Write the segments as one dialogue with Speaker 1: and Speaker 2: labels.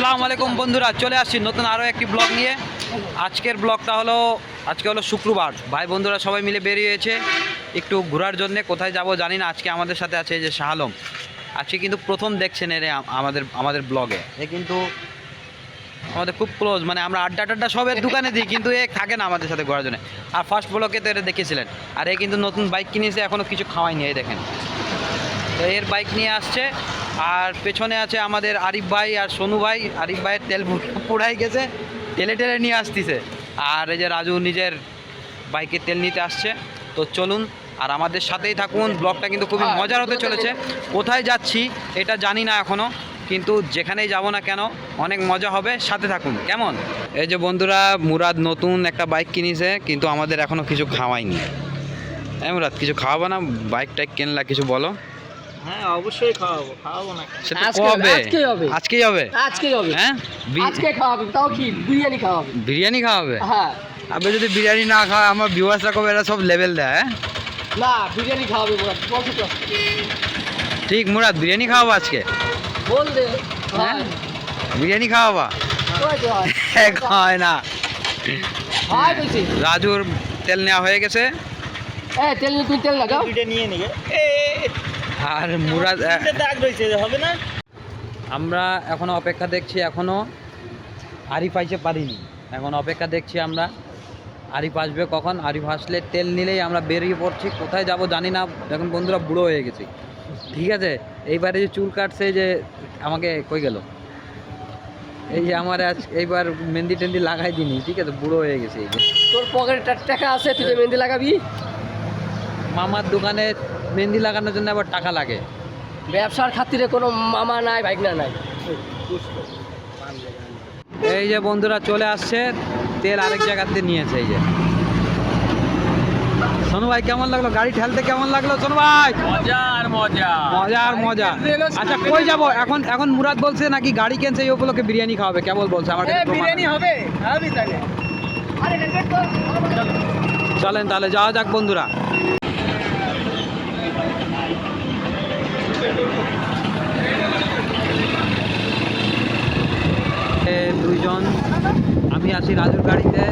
Speaker 1: আসসালামু আলাইকুম বন্ধুরা, চলে আসছি নতুন আরও একটি ব্লগ নিয়ে। আজকের ব্লগটা আজকে হলো শুক্রবার। ভাই বন্ধুরা সবাই মিলে বেরিয়েছে একটু ঘোরার জন্যে। কোথায় যাব জানি না। আজকে আমাদের সাথে আছে এই যে শাহ আলম। আজকে কিন্তু প্রথম দেখছেন এর আমাদের ব্লগে। এ কিন্তু আমাদের খুব ক্লোজ, মানে আমরা আড্ডা সবের দোকানে দিই, কিন্তু এ থাকে না আমাদের সাথে ঘোরার জন্য। আর ফার্স্ট ব্লগে তো এটা দেখেছিলেন। আর এ কিন্তু নতুন বাইক কিনেছে, এখনও কিছু খাওয়াইনি। এই দেখেন, এর বাইক নিয়ে আসছে। আর পেছনে আছে আমাদের আরিফ ভাই আর সোনু ভাই। আরিফ ভাইয়ের তেল পুড়াই গেছে, টেলে নিয়ে আসতেছে। আর এই যে রাজু নিজের বাইকে তেল নিতে আসছে। তো চলুন আর আমাদের সাথেই থাকুন। ব্লগটা কিন্তু খুবই মজার হতে চলেছে। কোথায় যাচ্ছি এটা জানি না এখনও, কিন্তু যেখানেই যাব না কেন অনেক মজা হবে। সাথে থাকুন, কেমন? এই যে বন্ধুরা, মুরাদ নতুন একটা বাইক কিনেছে, কিন্তু আমাদের এখনও কিছু খাওয়াইনি। মুরাদ, কিছু খাওয়াবো না? বাইক টাইক কিনলা, কিছু বলো।
Speaker 2: হ্যাঁ অবশ্যই খাওয়াবো না।
Speaker 1: সেটা কবে? আজকেই হবে। হ্যাঁ,
Speaker 3: আজকে খাওয়াবে। তাও কি বিরিয়ানি খাওয়াবে?
Speaker 1: বিরিয়ানি খাওয়াবে?
Speaker 3: হ্যাঁ।
Speaker 1: আপনি যদি বিরিয়ানি না খাওয়া, আমার ভিউয়ার্সরা কবে এরা সব লেভেল দেয়। হ্যাঁ
Speaker 3: না, বিরিয়ানি খাওয়াবে মুরাদ, বলছি তো।
Speaker 1: ঠিক মুরাদ, বিরিয়ানি খাওয়াবো আজকে।
Speaker 3: বল দে।
Speaker 1: হ্যাঁ, বিরিয়ানি খাওয়াবা? হয় না।
Speaker 3: হয় কইছি।
Speaker 1: রাজুর তেল নেওয়া হয়ে গেছে।
Speaker 3: তেল নিয়ে তুই তেল লাগাও।
Speaker 2: দুইটা নিয়ে নিবে।
Speaker 1: আর মুরাদ
Speaker 2: দাগ রইছে, হবে না?
Speaker 1: আমরা এখনো অপেক্ষা দেখছি, এখনো আরিফ আইসে পারিনি। এখন অপেক্ষা দেখছি আমরা, আরিফ আসবে কখন। আরিফ আসলে তেল নিলেই আমরা বেরিয়ে পড়ছি। কোথায় যাব জানি না। এখন বন্ধুরা বুড়ো হয়ে গেছি, ঠিক আছে। এইবারে যে চুল কাটছে, যে আমাকে কই গেল, এই যে আমার এইবার মেহেন্দি টেন্দি লাগাই দিনি, ঠিক আছে। বুড়ো হয়ে গেছে। এই যে
Speaker 3: তোর পকেটে টাকা আছে, তুই যে মেহেন্দি লাগাবি।
Speaker 1: মামার দোকানে মেহেন্দি লাগানোর জন্য আবার টাকা লাগে।
Speaker 3: ব্যবসার খাতিরে কোনো মামা নাই, বাইক না নাই।
Speaker 1: এই যে বন্ধুরা চলে আসছে, তেল আরেক জায়গাতে নিয়েছে। এই যে সোনু ভাই, কেমন লাগলো গাড়ি ঠেলতে? কেমন লাগলো সোনু ভাই?
Speaker 2: মজা আর মজা।
Speaker 1: আচ্ছা, কই যাব এখন? এখন মুরাদ বলছে নাকি গাড়ি কিনছে, এই উপলক্ষে বিরিয়ানি খাওয়াবে। কেবল বলছে আমার কাছে
Speaker 2: বিরিয়ানি হবে। হবে তাহলে।
Speaker 1: চলেন তাহলে যাওয়া যাক বন্ধুরা। দুইজন, আমি আছি রাজুর গাড়িতে।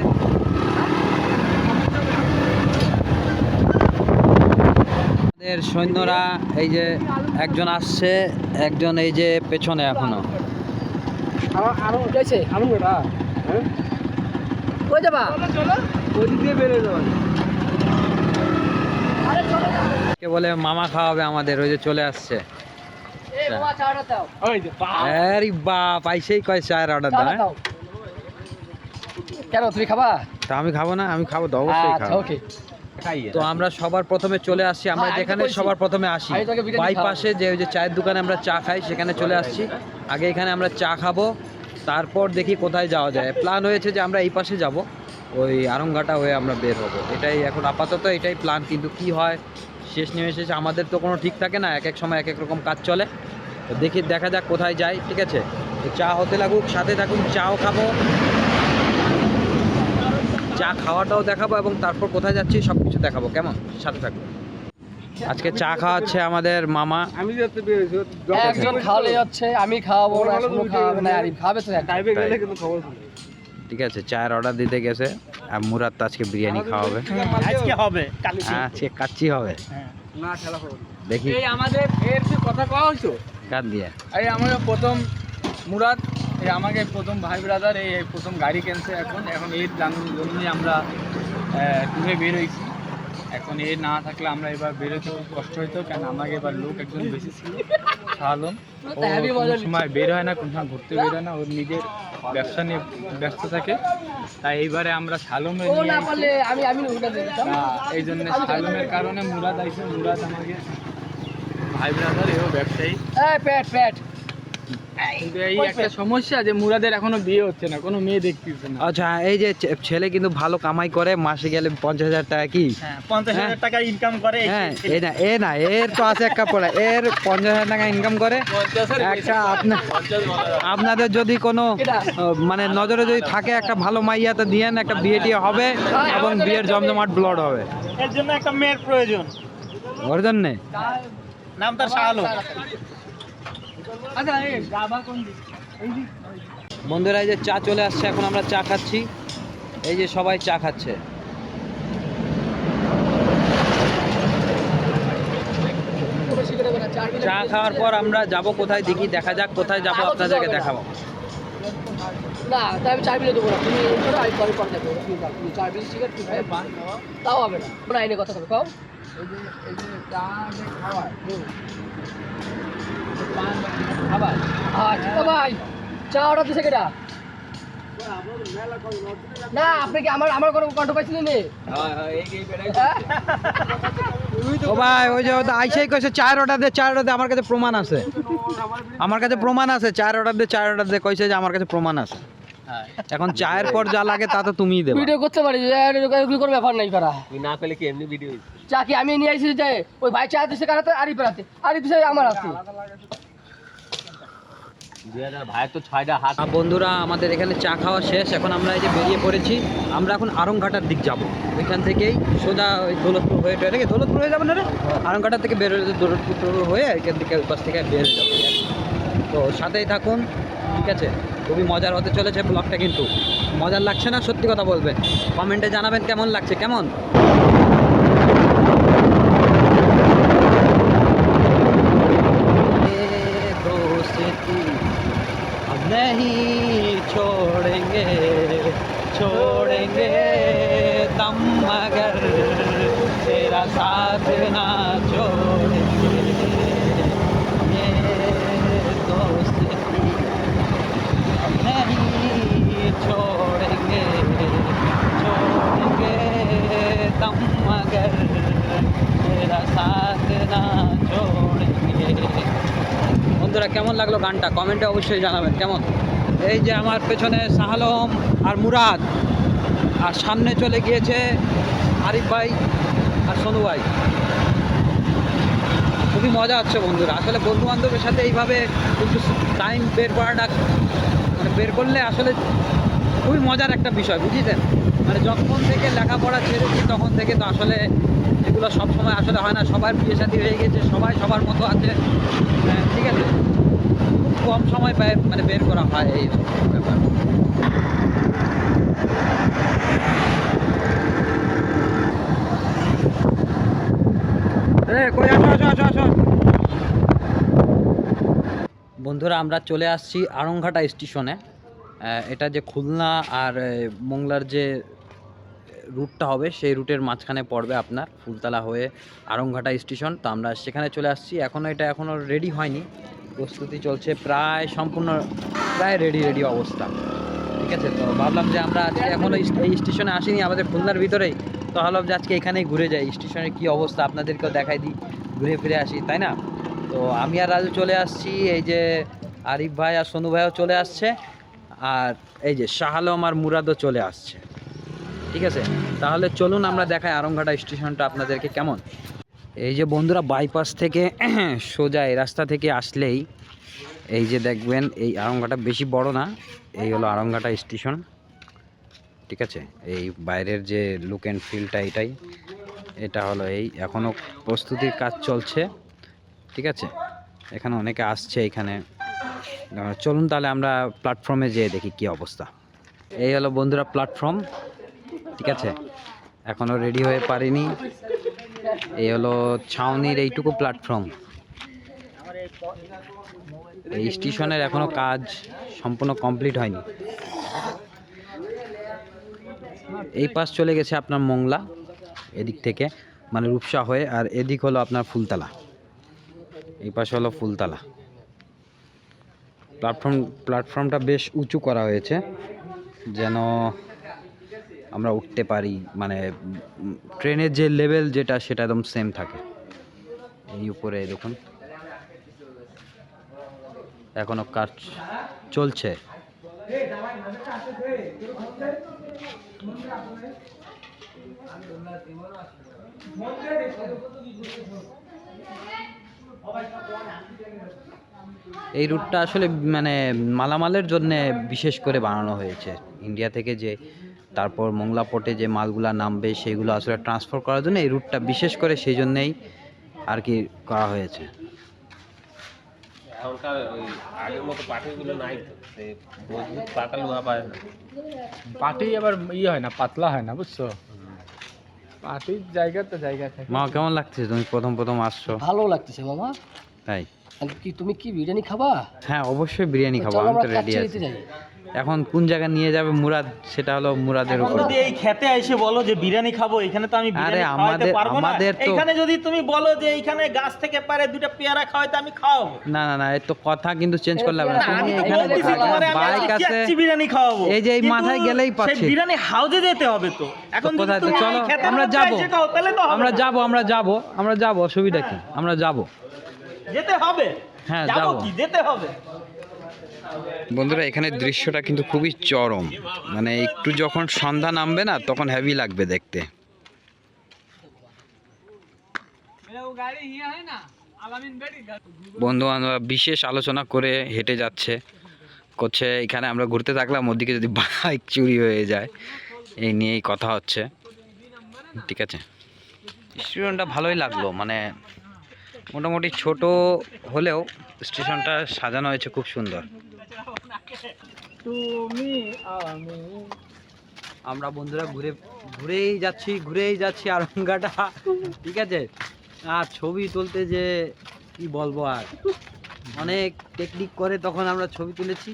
Speaker 1: আমাদের সৈন্যরা এই যে একজন আসছে, একজন এই যে পেছনে এখনো।
Speaker 3: কই যাবা?
Speaker 1: কে বলে মামা খাওয়াবে আমাদের, ওই যে চলে আসছে। আরে বাপ, আইসেই কয় চায়ের অর্ডার দাও।
Speaker 3: কেন, তুমি খাবা?
Speaker 1: তা আমি খাবো না? আমি খাবো তো, অবশ্যই খাবো।
Speaker 3: ওকে।
Speaker 1: তো আমরা সবার প্রথমে চলে আসছি, আমরা যেখানে সবার প্রথমে আসি বাইপাসে, যে ওই যে চায়ের দোকানে আমরা চা খাই, সেখানে চলে আসছি। আগে এখানে আমরা চা খাবো, তারপর দেখি কোথায় যাওয়া যায়। প্ল্যান হয়েছে যে আমরা এই পাশে যাব, ওই আরংঘাটা হয়ে আমরা বের হবো। এটাই এখন আপাতত এটাই প্ল্যান, কিন্তু কি হয় শেষ নিয়ে এসেছে। আমাদের তো কোনো ঠিক থাকে না, এক এক সময় এক এক রকম কাজ চলে। তো দেখি, দেখা যাক কোথায় যাই, ঠিক আছে। তো চা হতে লাগুক, সাথে থাকুন, চাও খাবো, চা খাওয়াটাও দেখাবো, এবং তারপর কোথায় যাচ্ছি সব কিছু দেখাবো, কেমন? সাথে থাকবো। আজকে চা খাওয়াচ্ছে আমাদের মামা।
Speaker 2: আমি যাতে
Speaker 3: একজন খাওয়ালে হচ্ছে, আমি খাওয়াবো না, শুনো খাওয়াবে না, আরিফ খাবে তো।
Speaker 2: টাইপে গেলে কিন্তু খবর শুনি।
Speaker 1: ঠিক আছে, চায়ের অর্ডার দিতে গেছে। আর মুরাদ তো আজকে বিরিয়ানি খাওয়াবে।
Speaker 2: আজকে হবে, কাচ্চি।
Speaker 1: আজকে কাচ্চি হবে।
Speaker 2: না খেলা হবে।
Speaker 1: দেখি
Speaker 2: এই আমাদের এর কি কথা কওয়া হইতো?
Speaker 1: কার দিয়ে?
Speaker 2: এই আমাদের প্রথম মুরাদ, এই আমাকে প্রথম ভাই ব্রাদার, এই প্রথম গাড়ি কিনছে। এখন এর জন্যই আমরা ট্যুরে বের হয়েছি। এখন এ না থাকলে আমরা এবার বেরোতে খুব কষ্ট হইতো, কেন আমাকে এবার লোক একজন বেশি ছিল, শালম। ও কোনো সময় বের হয় না, কোনো সময় ঘুরতে বের হয় না, ওর নিজের ব্যবসা নিয়ে ব্যস্ত থাকে। তাই এইবারে আমরা শালমের এই জন্য শালমের কারণে মুরাদ আইছে। মুরাদ আমাকে ভাই ব্রাদার, এও ব্যবসায়ী। কিন্তু এই একটা সমস্যা যে মুরাদের এখনো বিয়ে হচ্ছে না, কোনো মেয়ে দেখতেছে না।
Speaker 1: আচ্ছা, এই যে ছেলে কিন্তু ভালো কামাই করে, মাসে গেলে 50,000 টাকা। কি
Speaker 2: 50,000 টাকা ইনকাম করে?
Speaker 1: হ্যাঁ, এর তো আছে একটা পড়া, এর 50,000 টাকা ইনকাম করে। একটা আপনাদের যদি কোনো মানে নজরে যদি থাকে, একটা ভালো মাইয়াতে দিয়েন, একটা বিয়ে টিয়ে হবে এবং বিয়ের জমজমাট ব্লড হবে।
Speaker 2: এর জন্য একটা মেয়ের প্রয়োজন।
Speaker 1: ওর জন্যে
Speaker 2: নাম তার শাহ আলম। আচ্ছা, এই গাবা কোন দিক? এই দিক।
Speaker 1: বন্ধুরা এই যে চা চলে আসছে, এখন আমরা চা খাচ্ছি। এই যে সবাই চা খাচ্ছে। চা খাওয়ার পর আমরা যাব কোথায় দেখি, দেখা যাক কোথায় যাব, আপনাদেরকে দেখাবো।
Speaker 3: না তাই আমি 4 বিলে দেবো না, তুমি এই করো, আমি পরে পরে দেবো। তুমি 4 বিল সিগারেট তুমি খাই পান খাওয়া তাও হবে না। না এনে কথা বলো, খাও। এই যে চা খাওয়ার পান খাবার। আচ্ছা ভাই, চা অর্ডার দিছে কেডা? না আপনি কি আমার কোনো কন্ঠ পাইছিলেন নে? হ্যাঁ
Speaker 1: ও ভাই ওই যে আইসাই কইছে 4 অর্ডার দে, 4 অর্ডার দে, আমার কাছে প্রমাণ আছে, আমার কাছে প্রমাণ আছে। 4 অর্ডার দে, 4 অর্ডার দে কইছে যে আমার কাছে প্রমাণ আছে। এখন চায়ের পর যা লাগে তা তো তুমিই দেবে।
Speaker 3: ভিডিও করতে পারি, এগুলো কোনো ব্যাপার নাই করা।
Speaker 2: তুই না পেলে কি এমনি ভিডিও?
Speaker 3: চা কি আমি নিয়ে আইছি যে ওই ভাই চা দিছে কারাতে, আরিফ রাতে, আরিফ দিছে আমার হাতে।
Speaker 2: ভাই তো 6টা হাত।
Speaker 1: বন্ধুরা আমাদের এখানে চা খাওয়া শেষ, এখন আমরা এই যে বেরিয়ে পড়েছি। আমরা এখন আরংঘাটার দিক যাব। ওইখান থেকেই সোজা ওই দৌলতপুর হয়ে টয়ে দৌলতপুর হয়ে যাবেন না রে, আরংঘাটার থেকে বের হয়ে দৌলতপুর হয়ে এখান থেকে ওই পাশ থেকে বের হয়ে যাবো। তো সাথেই থাকুন, ঠিক আছে? খুবই মজার হতে চলেছে ব্লগটা, কিন্তু মজার লাগছে না সত্যি কথা বলবেন, কমেন্টে জানাবেন কেমন লাগছে। কেমন नहीं छोड़ेंगे छोड़ेंगे दम मगर तेरा साथ ना छोड़ेंगे ये दोस्ती नहीं छोड़ेंगे छोड़ेंगे दम मगर तेरा साथ ना छोड़ेंगे। বন্ধুরা কেমন লাগলো গানটা কমেন্টে অবশ্যই জানাবেন কেমন। এই যে আমার পেছনে শাহালম আর মুরাদ, আর সামনে চলে গিয়েছে আরিফ ভাই আর সোনু ভাই। খুবই মজা হচ্ছে বন্ধুরা, আসলে বন্ধু বান্ধবের সাথে এইভাবে একটু টাইম বের করাটা মানে বের করলে আসলে খুবই মজার একটা বিষয়, বুঝেছেন? মানে যখন থেকে লেখাপড়া ছেড়েছি তখন থেকে তো আসলে এগুলো সব সময় আসলে হয় না, সবার বিয়ে শাদী হয়ে গেছে, সবাই সবার মতো আছে, ঠিক আছে? খুব কম সময় মানে বের করা হয় এই ব্যাপার। বন্ধুরা আমরা চলে আসছি আরংঘাটা স্টেশনে। এটা যে খুলনা আর মোংলার যে রুটটা হবে সেই রুটের মাঝখানে পড়বে আপনার ফুলতলা হয়ে আরংঘাটা স্টেশন। তো আমরা সেখানে চলে আসছি। এখনও রেডি হয়নি, প্রস্তুতি চলছে, প্রায় সম্পূর্ণ প্রায় রেডি অবস্থা, ঠিক আছে? তো ভাবলাম যে আমরা আজকে এখনও এই স্টেশনে আসিনি, আমাদের খুলনার ভিতরেই, তো ভাবলাম যে আজকে এখানেই ঘুরে যাই, স্টেশনের কী অবস্থা আপনাদেরকেও দেখাই দিই, ঘুরে ফিরে আসি, তাই না? তো আমি আর রাজু চলে আসছি, এই যে আরিফ ভাই আর সোনু ভাইও চলে আসছে, আর এই যে শাহালম আর মুরাদও চলে আসছে, ঠিক আছে? তাহলে চলুন আমরা দেখাই আরংঘাটা স্টেশনটা আপনাদেরকে কেমন। এই যে বন্ধুরা বাইপাস থেকে সোজা এই রাস্তা থেকে আসলেই এই যে দেখবেন এই আরংঘাটা বেশি বড় না, এই হলো আরংঘাটা স্টেশন, ঠিক আছে? এই বাইরের যে লুক অ্যান্ড ফিলটা এটা হলো এই, এখনও প্রস্তুতির কাজ চলছে, ঠিক আছে? এখানে অনেকে আসছে এখানে। চলুন তাহলে আমরা প্ল্যাটফর্মে যেয়ে দেখি কি অবস্থা। এই হলো বন্ধুরা প্ল্যাটফর্ম, ঠিক আছে? এখনও রেডি হয়ে পারিনি। এই হলো ছাউনির এইটুকু প্ল্যাটফর্ম। এই স্টেশনের এখনো কাজ সম্পূর্ণ কমপ্লিট হয়নি। এই পাশ চলে গেছে আপনার মোংলা, এদিক থেকে মানে রূপসা হয়ে, আর এদিক হলো আপনার ফুলতলা, এই পাশে হলো ফুলতলা। প্ল্যাটফর্মটা বেশ উঁচু করা হয়েছে যেন আমরা উঠতে পারি, মানে ট্রেনের যে লেভেল যেটা সেটা একদম সেম থাকে। এই উপরে দেখুন এখনো কাজ চলছে। এই রুটটা আসলে মানে মালামালের জন্য বিশেষ করে বানানো হয়েছে, ইন্ডিয়া থেকে যে তারপর মোংলা পোর্টে যে মালগুলা নামবে সেগুলো আসলে ট্রান্সফার করার জন্য এই রুটটা বিশেষ করে সেই জন্যেই আর কি করা হয়েছে।
Speaker 4: এখনকার ওই আগের মতো পাটিগুলো নাই তো, সে মজবুত পাকা লোহা পায় না।
Speaker 2: পাটি আবার হয় না, পাতলা হয় না, বুঝছো? পাটির জায়গা তো জায়গা থাকে।
Speaker 1: মা কেমন লাগছে তুমি প্রথম প্রথম আসছো?
Speaker 3: ভালো লাগতেছে মামা।
Speaker 1: তাই?
Speaker 3: আর কি তুমি কি বিরিয়ানি খাবা?
Speaker 1: হ্যাঁ অবশ্যই বিরিয়ানি খাবো,
Speaker 3: চলো
Speaker 1: আমি
Speaker 3: আমরা
Speaker 1: তো রেডি
Speaker 3: কাচ্চি
Speaker 1: আছি।
Speaker 3: নিতে যাই।
Speaker 1: এখন কোন জায়গায় নিয়ে যাবে মুরাদ, সেটা হলো মুরাদের
Speaker 5: এখন
Speaker 1: উপর।
Speaker 5: যদি এই খেতে এসে বলো যে বিরিয়ানি খাবো, এখানে তো আমি বিরিয়ানি
Speaker 1: আরে
Speaker 5: খাওয়াইতে পারবো না।
Speaker 1: আমাদের তো-
Speaker 5: এখানে যদি তুমি বলো যে এইখানে গাছ থেকে পারে দুটো পেয়ারা খাওয়াইতে, আমি খাওয়াবো।
Speaker 1: না না না, এর তো কথা কিন্তু চেঞ্জ করলে হবে না।
Speaker 3: না,
Speaker 1: তুমি
Speaker 5: আমি তো
Speaker 1: এখানে
Speaker 5: বলতেছি তোমারে আমি
Speaker 1: বাইক
Speaker 5: আজকে
Speaker 1: আছে,
Speaker 5: যাচ্ছি বিরিয়ানি খাওয়াবো।
Speaker 1: এই যে এই
Speaker 5: কিন্তু
Speaker 1: মাথায় গেলেই
Speaker 5: সেই
Speaker 1: পাচ্ছি।
Speaker 5: বিরিয়ানি হাউজে যেতে হবে তো। এখন যদি
Speaker 1: কোথায় তো
Speaker 5: তুমি
Speaker 1: চলো
Speaker 5: এই খেতের
Speaker 1: আমরা
Speaker 5: মধ্যে
Speaker 1: যাব,
Speaker 5: এসে খাও, তাহলে তো হবে
Speaker 1: আমরা
Speaker 5: না।
Speaker 1: যাব, আমরা যাব, অসুবিধা কি? আমরা যাব।
Speaker 5: যেতে হবে।
Speaker 1: হ্যাঁ,
Speaker 5: যাবো
Speaker 1: যাবো।
Speaker 5: কি, যেতে হবে।
Speaker 1: বন্ধুরা এখানে দৃশ্যটা কিন্তু খুবই চরম, মানে একটু যখন সন্ধ্যা নামবে না তখন হেভি লাগবে দেখতে। বন্ধু বান্ধবরা বিশেষ আলোচনা করে হেঁটে যাচ্ছে, করছে এখানে আমরা ঘুরতে থাকলাম, ওদিকে যদি বাইক চুরি হয়ে যায়, এই নিয়েই কথা হচ্ছে। ঠিক আছে, স্টেশনটা ভালোই লাগলো, মানে মোটামুটি ছোট হলেও স্টেশনটা সাজানো হয়েছে খুব সুন্দর।
Speaker 2: তুমি আমি
Speaker 1: আমরা বন্ধুরা ঘুরেই যাচ্ছি আরঙ্গাটা, ঠিক আছে। আর ছবি তুলতে যে কি বলবো, আর অনেক টেকনিক করে তখন আমরা ছবি তুলেছি।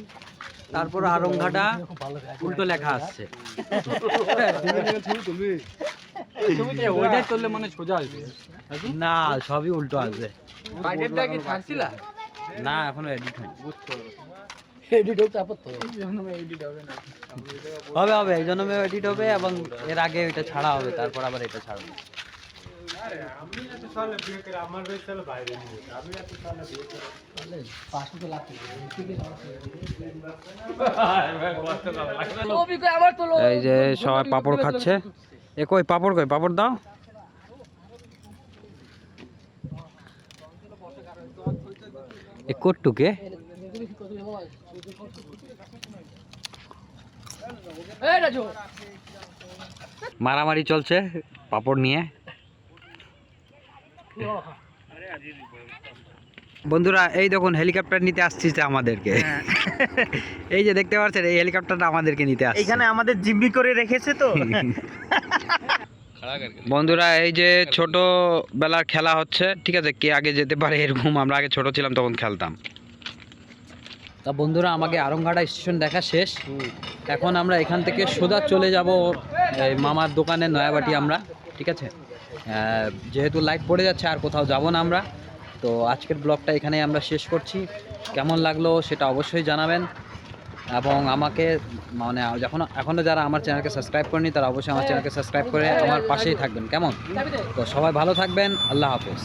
Speaker 1: তারপর আরঙ্গাটা উল্টো লেখা আসছে।
Speaker 2: ছবিতে ওইটাই করলে মানে সোজা আসবে।
Speaker 1: না, সবই উল্টো আসবে।
Speaker 2: বাইরেরটা কি ছাড়ছিলা?
Speaker 1: না, এখনো এডিট হয়নি।
Speaker 3: এডিট হচ্ছে আপত্তি।
Speaker 1: হবে এই জন্য এডিট হবে, এবং এর আগে এটা ছাড়া হবে, তারপর আবার এটা ছাড়বে।
Speaker 3: ছবি কই আমার তোলো।
Speaker 1: এই যে সবাই পাপড় খাচ্ছে। এ কই পাপড়, কই পাপড় দাও। এ কটুকে
Speaker 3: এই রাজু,
Speaker 1: মারামারি চলছে পাপড় নিয়ে। বন্ধুরা এই দেখুন হেলিকপ্টার নিতে আসছে আমাদেরকে। এই যে দেখতে পাচ্ছেন, এই হেলিকপ্টারটা আমাদেরকে নিতে আসছে।
Speaker 5: এখানে আমাদের জিম্মি করে রেখেছে তো।
Speaker 1: বন্ধুরা এই যে ছোট বেলার খেলা হচ্ছে, ঠিক আছে, কে আগে যেতে পারে এরকম। আমরা আগে ছোট ছিলাম তখন খেলতাম। তা বন্ধুরা আমাকে আরংঘাটা স্টেশন দেখা শেষ। এখন আমরা এখান থেকে সোজা চলে যাব এই মামার দোকানে নয়াবাটি আমরা, ঠিক আছে। যেহেতু লাইট পড়ে যাচ্ছে আর কোথাও যাব না আমরা, তো আজকের ব্লগটা এখানেই আমরা শেষ করছি। কেমন লাগলো সেটা অবশ্যই জানাবেন, এবং আমাকে মানে এখনও যারা আমার চ্যানেলকে সাবস্ক্রাইব করেনি তারা অবশ্যই আমার চ্যানেলকে সাবস্ক্রাইব করে আমার পাশেই থাকবেন, কেমন? তো সবাই ভালো থাকবেন, আল্লাহ হাফেজ।